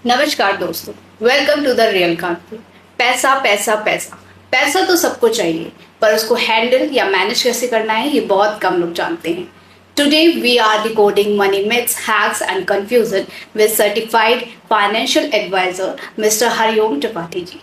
नमस्कार दोस्तों, welcome to the real Kanpur. पैसा पैसा पैसा पैसा तो सबको चाहिए, पर उसको हैंडल या मैनेज कैसे करना है ये बहुत कम लोग जानते हैं। Today we are decoding money myths, hacks and confusion with certified financial advisor mister Hariom Tripathi ji.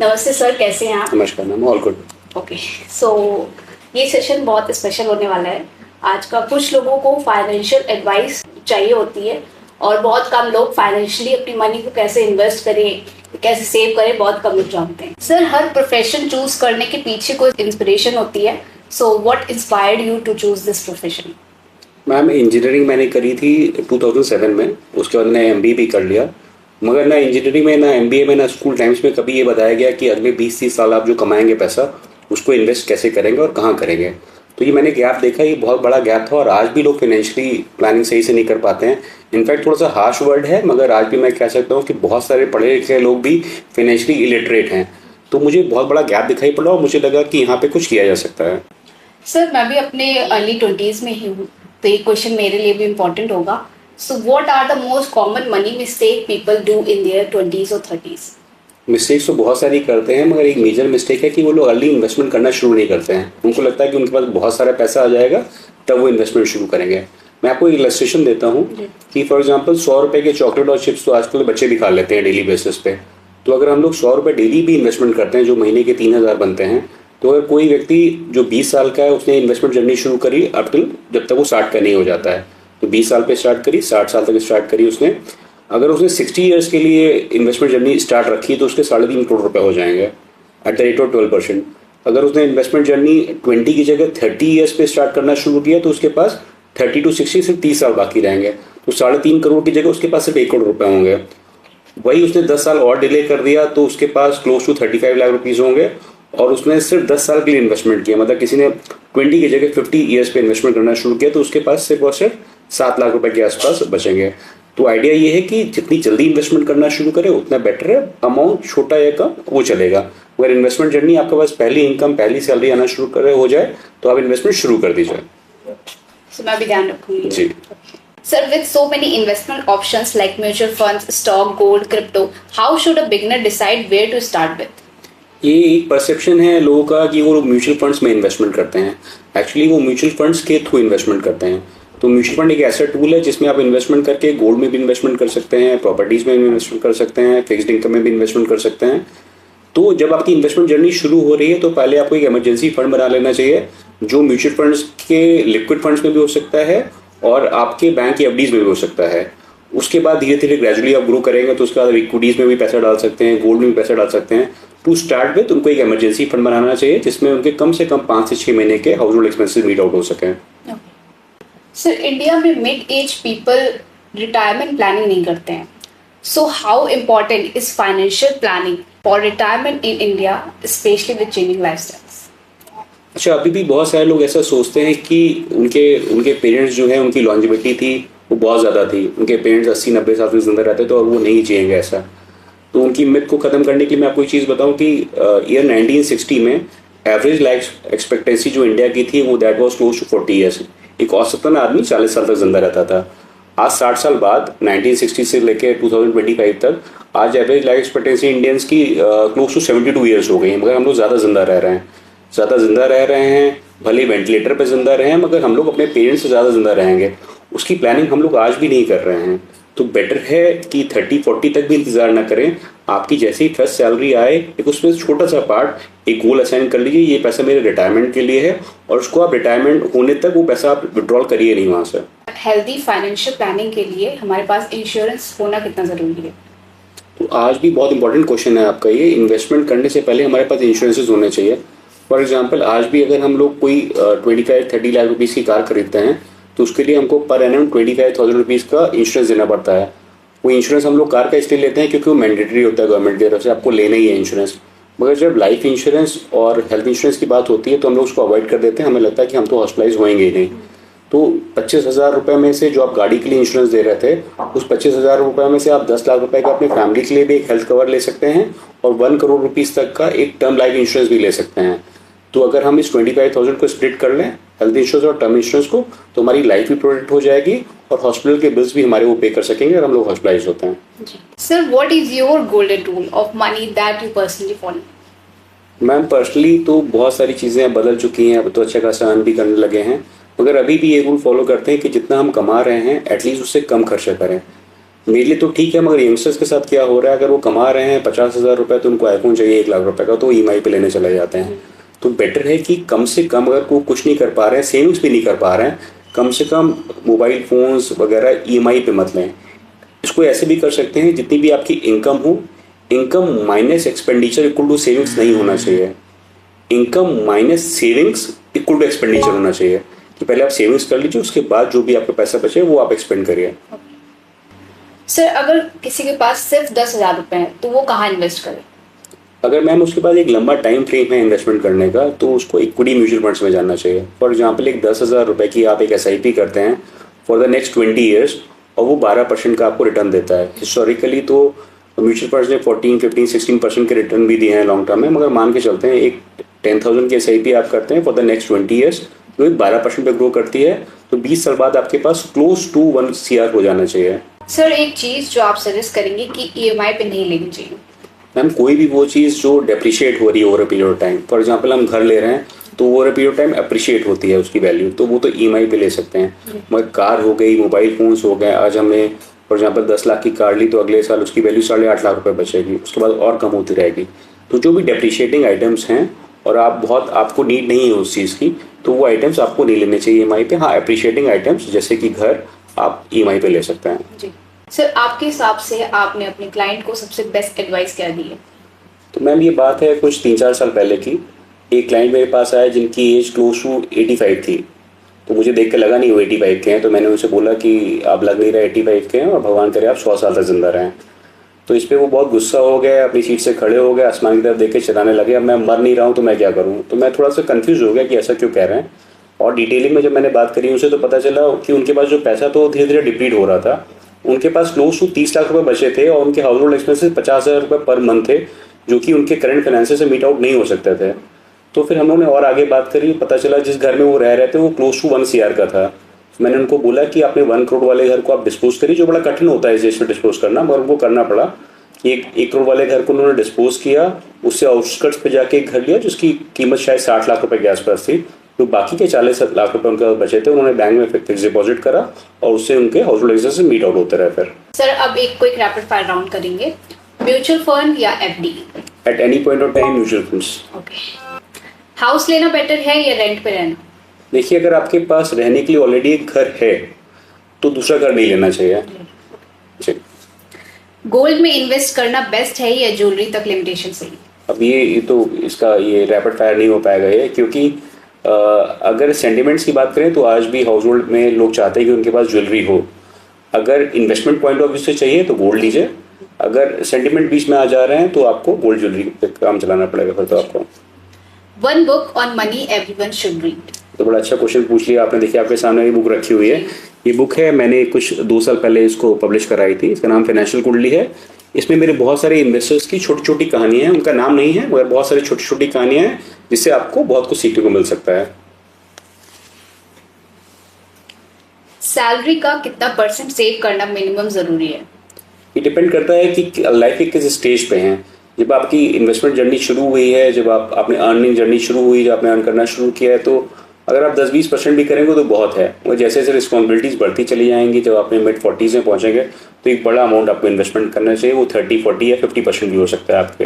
नमस्ते सर, कैसे हैं आप? नमस्कार ma'am, all good. Okay, so ये सेशन बहुत स्पेशल होने वाला है। आज का कुछ लोगों को फाइनेंशियल एडवाइस चाहिए होती है और बहुत कम लोग फाइनेंशियली अपनी मनी को कैसे इन्वेस्ट करें, कैसे सेव करें, बहुत कम लोग जानते हैं। सर, हर प्रोफेशन चूज करने के पीछे कोई इंस्पिरेशन होती है। So what inspired you to choose this profession? Ma'am, engineering मैंने करी थी 2007 में। उसके बाद मैंने MBA भी कर लिया, मगर ना इंजीनियरिंग में ना MBA में ना स्कूल टाइम्स में कभी ये बताया गया कि अगले 20-30 साल आप जो कमाएंगे पैसा उसको इन्वेस्ट कैसे करेंगे और कहाँ करेंगे। तो ये मैंने गैप देखा, ये बहुत बड़ा गैप था और आज भी लोग फाइनेंशियली प्लानिंग सही से नहीं कर पाते हैं। इनफैक्ट थोड़ा सा हार्श वर्ड है, मगर आज भी मैं कह सकता हूँ कि बहुत सारे पढ़े लिखे लोग भी फाइनेंशियली इलिटरेट हैं। तो मुझे बहुत बड़ा गैप दिखाई पड़ा और मुझे लगा कि यहाँ पे कुछ किया जा सकता है। सर, मैं भी अपने अर्ली 20s में ही हूँ, तो ये क्वेश्चन मेरे लिए भी इम्पोर्टेंट होगा। So what are the most common money mistake people do in their 20s और 30s? मिस्टेक्स तो बहुत सारी करते हैं, मगर एक मेजर मिस्टेक है कि वो लोग अर्ली इन्वेस्टमेंट करना शुरू नहीं करते हैं। उनको लगता है कि उनके पास बहुत सारा पैसा आ जाएगा तब वो इन्वेस्टमेंट शुरू करेंगे। मैं आपको एक इलस्ट्रेशन देता हूँ कि फॉर एग्जांपल 100 रुपए के चॉकलेट और चिप्स तो आजकल बच्चे भी खा लेते हैं डेली बेसिस पे। तो अगर हम लोग 100 रुपए डेली भी इन्वेस्टमेंट करते हैं, जो महीने के 3000 बनते हैं, तो अगर कोई व्यक्ति जो 20 साल का है उसने इन्वेस्टमेंट जर्नी शुरू करी अप टिल जब तक वो 60 का नहीं हो जाता है, तो 20 साल पे स्टार्ट करी, 60 साल तक स्टार्ट करी उसने। अगर उसने 60 ईयर्स के लिए इन्वेस्टमेंट जर्नी स्टार्ट रखी तो उसके 3.5 करोड़ रुपए हो जाएंगे एट द रेट ऑफ 12%। अगर उसने इन्वेस्टमेंट जर्नी 20 की जगह 30 ईयर्स पे स्टार्ट करना शुरू किया तो उसके पास 30 to 60 सिर्फ 30 साल बाकी रहेंगे, तो 3.5 करोड़ की जगह उसके पास सिर्फ 1 करोड़ रुपए होंगे। वही उसने 10 साल और डिले कर दिया तो उसके पास क्लोज टू 35 लाख रुपीज होंगे और उसने सिर्फ 10 साल के लिए इन्वेस्टमेंट किया। मतलब किसी ने 20 की जगह 50 ईयर्स पे इन्वेस्टमेंट करना शुरू किया तो उसके पास सिर्फ और सिर्फ 7 लाख रुपए के आसपास बचेंगे। तो आइडिया ये है कि जितनी जल्दी इन्वेस्टमेंट करना शुरू करें उतना बेटर है। अमाउंट छोटा या कम वो चलेगा, अगर इन्वेस्टमेंट जर्नी आपके पास पहली इनकम पहली सैलरी आना शुरू करे हो जाए तो आप इन्वेस्टमेंट शुरू कर दीजिए। सो मैं भी ध्यान रखूंगी जी। Sir, with so many investment options like mutual funds, stock, gold, crypto, how should a beginner decide where to start with? ये एक परसेप्शन है लोगों का कि वो लोग म्यूचुअल फंड्स में इन्वेस्टमेंट करते हैं। एक्चुअली वो म्यूचुअल फंड्स के थ्रू इन्वेस्टमेंट करते हैं। तो म्यूचुअल फंड एक ऐसा टूल है जिसमें आप इन्वेस्टमेंट करके गोल्ड में भी इन्वेस्टमेंट कर सकते हैं, प्रॉपर्टीज में भी इन्वेस्टमेंट कर सकते हैं, फिक्स्ड इनकम में भी इन्वेस्टमेंट कर सकते हैं। तो जब आपकी इन्वेस्टमेंट जर्नी शुरू हो रही है तो पहले आपको एक इमरजेंसी फंड बना लेना चाहिए, जो म्यूचुअल फंड्स के लिक्विड फंड्स में भी हो सकता है और आपके बैंक की FDs में भी हो सकता है। उसके बाद धीरे धीरे ग्रेजुअली आप ग्रो करेंगे तो उसके बाद इक्विटीज में भी पैसा डाल सकते हैं, गोल्ड में भी पैसा डाल सकते हैं। टू स्टार्ट विद उनको एक इमरजेंसी फंड बनाना चाहिए जिसमें उनके कम से कम 5 से 6 महीने के household expenses meet out हो सकें। सर, इंडिया में mid age people retirement planning नहीं करते हैं। So how important is financial planning for retirement in India, specially with changing lifestyles? अच्छा, अभी भी बहुत सारे लोग ऐसा सोचते हैं कि उनके पेरेंट्स जो है उनकी लॉन्जिविटी थी वो बहुत ज़्यादा थी, उनके पेरेंट्स 80-90 साल तक जिंदा रहते तो और वो नहीं जिएंगे ऐसा। तो उनकी मिथ को ख़त्म करने के लिए मैं आपको एक चीज़ बताऊं कि ईयर 1960 में एवरेज लाइफ एक्सपेक्टेंसी जो इंडिया की थी वो that was close to 40 years. एक औसतन आदमी 40 साल तक जिंदा रहता था। आज 60 साल बाद 1960 से लेकर 2025 तक आज एवरेज लाइफ एक्सपेक्टेंसी इंडियंस की क्लोज टू 72 ईयर्स हो गई है, मगर हम लोग ज़्यादा जिंदा रह रहे हैं। भले वेंटिलेटर पर जिंदा रहे हैं मगर हम लोग अपने पेरेंट्स से ज़्यादा जिंदा रहेंगे। उसकी प्लानिंग हम लोग आज भी नहीं कर रहे हैं। तो बेटर है कि 30-40 तक भी इंतजार ना करें। आपकी जैसे ही फर्स्ट सैलरी आए एक उसमें छोटा सा पार्ट एक गोल असाइन कर लीजिए, ये पैसा मेरे रिटायरमेंट के लिए है, और उसको आप रिटायरमेंट होने तक वो पैसा आप विड्रॉल करिए नहीं वहाँ से। हेल्दी फाइनेंशियल प्लानिंग के लिए हमारे पास इंश्योरेंस होना कितना जरूरी है? तो आज भी बहुत इंपॉर्टेंट क्वेश्चन है आपका ये। इन्वेस्टमेंट करने से पहले हमारे पास इंश्योरेंसेज होने चाहिए। फॉर एग्जाम्पल, आज भी अगर हम लोग कोई 25-30 लाख रुपीज़ की कार खरीदते हैं तो उसके लिए हमको पर एनम 25,000 रुपीज़ का इंश्योरेंस देना पड़ता है। वो इंश्योरेंस हम लोग कार का इसलिए लेते हैं क्योंकि वो मैंडेटरी होता है, गवर्नमेंट की तरफ से आपको लेना ही है इंश्योरेंस। मगर जब लाइफ इंश्योरेंस और हेल्थ इंश्योरेंस की बात होती है तो हम लोग उसको अवॉइड कर देते हैं। हमें लगता है कि हम तो हॉस्पिटलाइज होएंगे ही नहीं। तो 25,000 रुपये में से जो आप गाड़ी के लिए इंश्योरेंस दे रहे थे, उस 25,000 रुपये में से आप 10 लाख रुपए का अपने फैमिली के लिए भी एक हेल्थ कवर ले सकते हैं और 1 करोड़ रुपीज़ तक का एक टर्म लाइफ इंश्योरेंस भी ले सकते हैं। तो अगर हम इस 25,000 को स्प्लिट कर लें हेल्थ इंश्योरेंस और टर्म इंश्योरेंस को, तो हमारी लाइफ भी प्रोटेक्ट हो जाएगी और हॉस्पिटल के बिल्स भी हमारे वो पे कर सकेंगे अगर हम लोग हॉस्पिटलाइज होते हैं। Sir, what is your golden rule of money that you personally follow? Ma'am personally तो बहुत सारी चीज़ें बदल चुकी हैं, अब तो अच्छा खासा अर्न भी करने लगे हैं, मगर अभी भी ये रूल फॉलो करते हैं कि जितना हम कमा रहे हैं एटलीस्ट उससे कम खर्चा करें। मेरे लिए तो ठीक है, मगर यंगस्टर्स के साथ क्या हो रहा है, अगर वो कमा रहे हैं 50,000 रुपये तो उनको आईफोन चाहिए 1 लाख रुपए का, तो EMI पे लेने चले जाते हैं। तो बेटर है कि कम से कम, अगर वो कुछ नहीं कर पा रहे हैं, सेविंग्स भी नहीं कर पा रहे हैं, कम से कम मोबाइल फ़ोन्स वगैरह EMI पे मत लें। इसको ऐसे भी कर सकते हैं, जितनी भी आपकी इनकम हो, income minus expenditure equal to savings नहीं होना चाहिए, income minus savings equal to expenditure होना चाहिए कि पहले आप सेविंग्स कर लीजिए, उसके बाद जो भी आपका पैसा बचे वो आप एक्सपेंड करिए। सर, अगर किसी के पास सिर्फ 10,000 रुपए हैं तो वो कहाँ इन्वेस्ट करे? अगर मैम उसके पास एक लंबा टाइम फ्रेम है इन्वेस्टमेंट करने का, तो उसको इक्विटी म्यूचुअल फंड्स में जाना चाहिए। फॉर एग्जाम्पल, एक 10,000 रुपये की आप एक SIP करते हैं फॉर द नेक्स्ट 20 ईयर्स और वो 12% का आपको रिटर्न देता है। हिस्टोरिकली तो म्यूचुअल फंड्स ने 14, 15, 16% के रिटर्न भी दिए हैं लॉन्ग टर्म में, मगर मान के चलते हैं एक 10,000 की SIP आप करते हैं फॉर द नेक्स्ट 20 ईयर्स, तो एक 12% पे ग्रो करती है, तो 20 साल बाद आपके पास क्लोज टू 1 CR हो जाना चाहिए। सर, एक चीज जो आप सजेस्ट करेंगे कि EMI पे नहीं लेनी चाहिए? मैम कोई भी वो चीज़ जो डेप्रिशिएट हो रही है over a period of time, for example हम घर ले रहे हैं तो over a period of time appreciate होती है उसकी वैल्यू, तो वो तो EMI पे ले सकते हैं। मगर कार हो गई, मोबाइल फोन्स हो गए, आज हमने फॉर एग्जांपल 10 लाख की कार ली तो अगले साल उसकी वैल्यू 8.5 लाख रुपए बचेगी, उसके बाद और कम होती रहेगी। तो जो भी डेप्रिशिएटिंग आइटम्स हैं और आपको नीड नहीं है उस चीज़ की, तो वो आइटम्स आपको नहीं लेने चाहिए EMI पे। हाँ, अप्रिशिएटिंग आइटम्स जैसे कि घर आप EMI पे ले सकते हैं। जी सर, आपके हिसाब से आपने अपने क्लाइंट को सबसे बेस्ट एडवाइस क्या दी है? तो मैम ये बात है कुछ 3-4 साल पहले की। एक क्लाइंट मेरे पास आया जिनकी एज क्लोज टू 85 थी, तो मुझे देख के लगा नहीं वो 85 के हैं, तो मैंने उनसे बोला कि आप लग नहीं रहे 85 के हैं और भगवान करे आप 100 साल तक जिंदा रहें। तो इस पर वो बहुत गुस्सा हो गया, अपनी सीट से खड़े हो गए, आसमान की तरफ देख के चिल्लाने लगे, अब मैं मर नहीं रहा हूँ तो मैं क्या करूँ। तो मैं थोड़ा सा कन्फ्यूज़ हो गया कि ऐसा क्यों कह रहे हैं, और डिटेलिंग में जब मैंने बात करी उनसे तो पता चला कि उनके पास जो पैसा तो धीरे धीरे डिप्लीट हो रहा था। उनके पास क्लोज टू 30 लाख रुपए बचे थे और उनके हाउस होल्ड एक्सपेंसेस 50,000 रुपये पर मंथ थे, जो कि उनके करंट फाइनेंसेस से मीट आउट नहीं हो सकते थे। तो फिर हम लोगों ने और आगे बात करी, पता चला जिस घर में वो रह रहे थे वो क्लोज टू 1 CR का था। मैंने उनको बोला कि आपने 1 करोड़ वाले घर को आप डिस्पोज करिए, जो बड़ा कठिन होता है इस देश में डिस्पोज करना, मगर उनको करना पड़ा। 1 करोड़ वाले घर को उन्होंने डिस्पोज किया, उससे आउटस्कर्ट्स पे जाके एक घर लिया जिसकी कीमत शायद 60 लाख रुपए के आसपास थी। तो बाकी के 40 लाख रुपए उनके बचे थे, उन्होंने बैंक में फिक्स डिपॉजिट करा और उससे उनके household expenses meet out होते रहे। फिर सर, अब एक क्विक रैपिड फायर राउंड करेंगे। म्यूचुअल फंड या FD? At any point of time mutual funds. Okay. House लेना बेटर है या रेंट पे रहना? देखिए, अगर आपके पास रहने के लिए ऑलरेडी एक घर है तो दूसरा घर नहीं लेना चाहिए। जी। गोल्ड में इन्वेस्ट करना बेस्ट है या ज्वेलरी तक लिमिटेशन सही? अब ये तो इसका ये रैपिड फायर नहीं हो पाएगा ये, क्योंकि अगर सेंटिमेंट्स की बात करें तो आज भी हाउस होल्ड में लोग चाहते हैं कि उनके पास ज्वेलरी हो। अगर इन्वेस्टमेंट पॉइंट ऑफ व्यू से चाहिए तो गोल्ड लीजिए, अगर सेंटिमेंट बीच में आ जा रहे हैं तो आपको गोल्ड ज्वेलरी पे काम चलाना पड़ेगा फिर तो आपको। One book on money everyone should read? तो बड़ा अच्छा क्वेश्चन पूछ लिया आपने। देखिए, आपके सामने ये बुक रखी हुई है, ये बुक है, मैंने कुछ 2 साल पहले इसको पब्लिश कराई थी। इसका नाम फाइनेंशियल कुंडली है। इसमें मेरे बहुत सारे इन्वेस्टर्स की छोटी छोटी कहानियां हैं, उनका नाम नहीं है मगर बहुत सारी छोटी छोटी कहानियां हैं जिससे आपको बहुत कुछ सीखने को मिल सकता है। सैलरी का कितना % सेव करना मिनिमम जरूरी है? ये डिपेंड करता है कि लाइफ के किस स्टेज पे हैं। जब आपकी इन्वेस्टमेंट जर्नी शुरू हुई है, जब आपने अर्निंग जर्नी शुरू हुई, जब आपने अर्न करना शुरू किया है, तो अगर आप 10-20% भी करेंगे तो बहुत है। और जैसे जैसे रिस्पॉन्सिबिलिटीज बढ़ती चली जाएंगी, जब आपने मिड 40s में पहुंचेंगे तो एक बड़ा अमाउंट आपको इन्वेस्टमेंट करना चाहिए। वो 30, 40 या 50% भी हो सकता है आपके।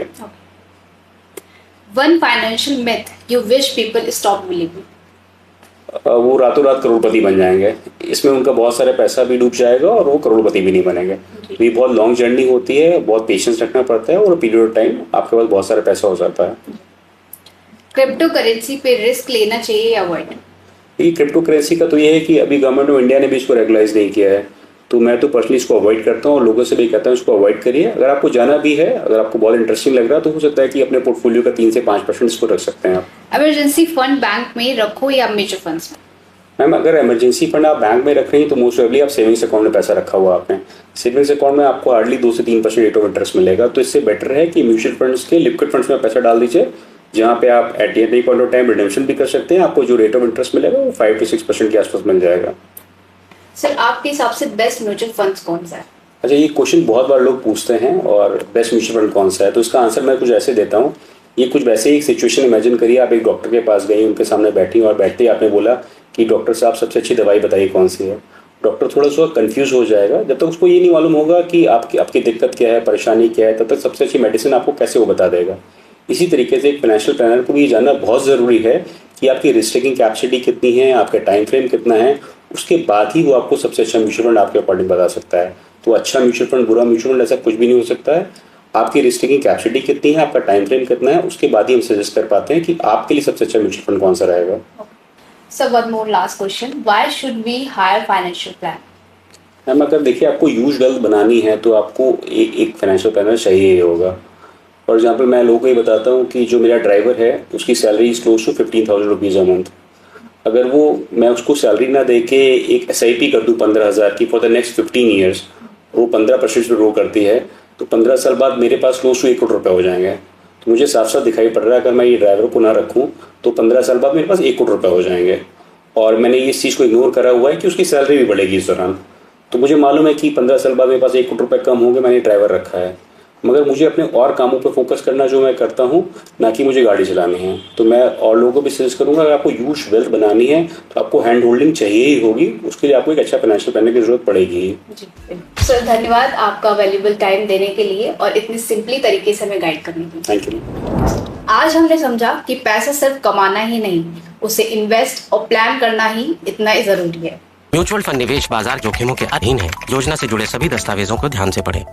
One financial myth you wish people stop believing? वो रातों रात करोड़पति बन जाएंगे। इसमें उनका बहुत सारा पैसा भी डूब जाएगा और वो करोड़पति भी नहीं बनेंगे। तो ये बहुत लॉन्ग जर्नी होती है, बहुत पेशेंस रखना पड़ता है और पीरियड ऑफ टाइम आपके पास बहुत सारा पैसा हो जाता है। क्रिप्टो करेंसी पे रिस्क लेना चाहिए या अवॉइड? ये क्रिप्टो करेंसी का तो ये है कि अभी गवर्नमेंट ऑफ इंडिया ने भी इसको रेगुलाइज नहीं किया है, तो मैं तो पर्सनली इसको अवॉइड करता हूँ और लोगों से भी कहता हूँ इसको अवॉइड करिए। अगर आपको जाना भी है, अगर आपको बहुत इंटरेस्टिंग लग रहा है तो हो सकता है कि अपने पोर्टफोलियो का 3 से 5% इसको रख सकते हैं आप। इमरजेंसी फंड बैंक में रखो या म्यूचुअल फंड्स में? मैम, अगर इमरजेंसी फंड आप बैंक में रख रही हैं तो मोस्ट प्रोबेबली आप सेविंग्स अकाउंट में पैसा रखा हुआ आपने। सेविंग्स अकाउंट में आपको हार्डली 2 से 3% रेट ऑफ इंटरेस्ट मिलेगा, तो इससे बेटर है कि म्यूचुअल फंड्स के लिक्विड फंड्स में पैसा डाल दीजिए, जहाँ पे आप eight any point of time redemption भी कर सकते हैं। आपको जो रेट ऑफ इंटरेस्ट मिलेगा वो 5 to 6% के आसपास मिल जाएगा। सर आपके हिसाब से बेस्ट म्यूचुअल फंड्स कौन सा है? अच्छा, ये क्वेश्चन बहुत बार लोग पूछते हैं, और बेस्ट म्यूचुअल फंड कौन सा है, तो इसका आंसर मैं कुछ ऐसे देता हूँ। ये कुछ वैसे ही एक सिचुएशन इमेजिन करिए, आप एक डॉक्टर के पास गई, उनके सामने बैठी और बैठते ही आपने बोला कि डॉक्टर साहब सबसे अच्छी दवाई बताइए कौन सी है। डॉक्टर थोड़ा सा कंफ्यूज हो जाएगा, जब तक उसको ये नहीं मालूम होगा कि आपकी दिक्कत क्या है, परेशानी क्या है, तब तक सबसे अच्छी मेडिसिन आपको कैसे वो बता देगा। इसी तरीके से एक फाइनेंशियल प्लानर को भी ये जानना बहुत ज़रूरी है कि आपकी रिस्क टेकिंग कैपेसिटी कितनी है, आपका टाइम फ्रेम कितना है, उसके बाद ही वो आपको सबसे अच्छा म्यूचुअल फंड आपके अकॉर्डिंग बता सकता है। तो अच्छा म्यूचुअल फंड, बुरा म्यूचुअल फंड, ऐसा कुछ भी नहीं हो सकता है। आपकी रिस्क टेकिंग कैपेसिटी कितनी है, आपका टाइम फ्रेम कितना है, उसके बाद ही हम सजेस्ट कर पाते हैं कि आपके लिए सबसे अच्छा म्यूचुअल फंड कौन सा रहेगा। Sir one more last question, why should we hire financial plan? Ma'am, अगर देखिए आपको ह्यूज वेल्थ बनानी है तो आपको एक फाइनेंशियल प्लानर चाहिए ही होगा। फॉर एग्जाम्पल मैं लोगों को ये बताता हूँ कि जो मेरा ड्राइवर है उसकी salary is close to 15,000 rupees a month. अगर मैं उसको सैलरी ना दे के एक SIP कर दूँ 15,000 की फॉर द नेक्स्ट 15 ईयर्स, वो 15% पे ग्रो करती है, तो 15 साल बाद मेरे पास क्लोज टू 1 करोड़ रुपये हो जाएंगे। तो मुझे साफ साफ दिखाई पड़ रहा है, अगर मैं ये ड्राइवर को ना रखूँ तो 15 साल बाद मेरे पास 1 करोड़ रुपये हो जाएंगे। और मैंने इस चीज़ को इग्नोर करा हुआ है कि उसकी सैलरी भी बढ़ेगी इस दौरान। तो मुझे मालूम है कि 15 साल बाद मेरे पास 1 करोड़ रुपये कम होंगे, मैंने ड्राइवर रखा है। मगर मुझे अपने और कामों पर फोकस करना जो मैं करता हूँ, ना कि मुझे गाड़ी चलानी है। तो मैं और लोगों को भी सजेस्ट करूँगा, अगर आपको ह्यूज वेल्थ बनानी है तो आपको हैंड होल्डिंग चाहिए ही होगी, उसके लिए आपको एक अच्छा फाइनेंशियल प्लानर की जरूरत पड़ेगी ही। सर धन्यवाद आपका वैल्यूएबल टाइम देने के लिए और इतनी सिंपली तरीके से हमें गाइड करने के लिए। Thank you. आज हमने समझा कि पैसा सिर्फ कमाना ही नहीं, उसे इन्वेस्ट और प्लान करना ही इतना ही जरूरी है। म्यूचुअल फंड निवेश बाजार जोखिमों के अधीन है। योजना से जुड़े सभी दस्तावेजों को ध्यान से पढ़ें।